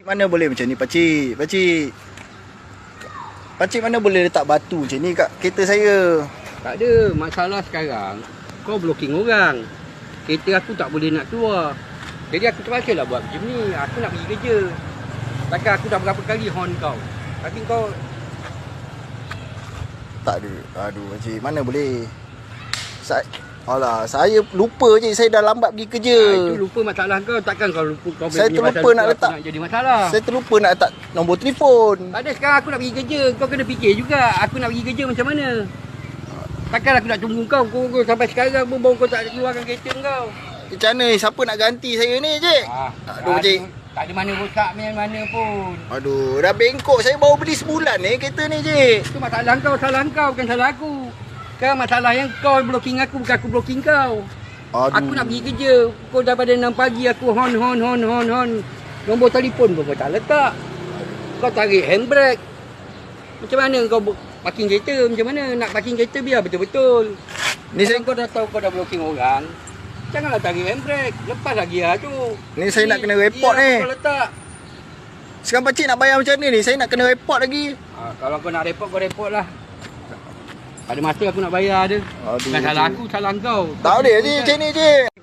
Mana boleh macam ni pakcik? Pakcik mana boleh letak batu macam ni kat kereta saya? Tak ada. Masalah sekarang, kau blocking orang. Kereta aku tak boleh nak keluar. Jadi aku terpaksa lah buat macam ni. Aku nak pergi kerja. Takkan aku dah berapa kali horn kau. Tapi kau... Tak ada. Aduh pakcik, mana boleh? Saya lupa je, saya dah lambat pergi kerja. Itu lupa masalah kau. Takkan kau lupa kau Saya terlupa nak letak. Nak jadi masalah. Saya terlupa nak letak nombor telefon. Tak ada, sekarang aku nak pergi kerja. Kau kena fikir juga. Aku nak pergi kerja macam mana? Takkan aku nak tunggu kau. Kau sampai sekarang pun baru kau tak keluarkan kereta kau. Macam mana? Siapa nak ganti saya ni, cik? Aduh, cik. Tak ada mana rosak mana pun. Aduh, dah bengkok. Saya baru beli sebulan ni kereta ni, cik. Itu masalah kau, bukan salah aku. Sekarang masalah yang kau blocking aku, bukan aku blocking kau. Aduh. Aku nak pergi kerja. Kau daripada 6 pagi aku hon. Nombor telefon pun kau tak letak. Kau tarik handbrake. Macam mana kau parking kereta? Macam mana nak parking kereta biar betul-betul. Ni Kalau kau dah tahu kau dah blocking orang, janganlah tarik handbrake. Lepas lagi lah tu. Ni saya nak kena report ni. Kau letak. Sekarang pakcik nak bayar macam mana ni? Saya nak kena report lagi. Kalau kau nak report, kau report lah. Pada masa aku nak bayar dia. Aduh, Bukan salah aku, salah kau. Tak boleh je macam ni, cik.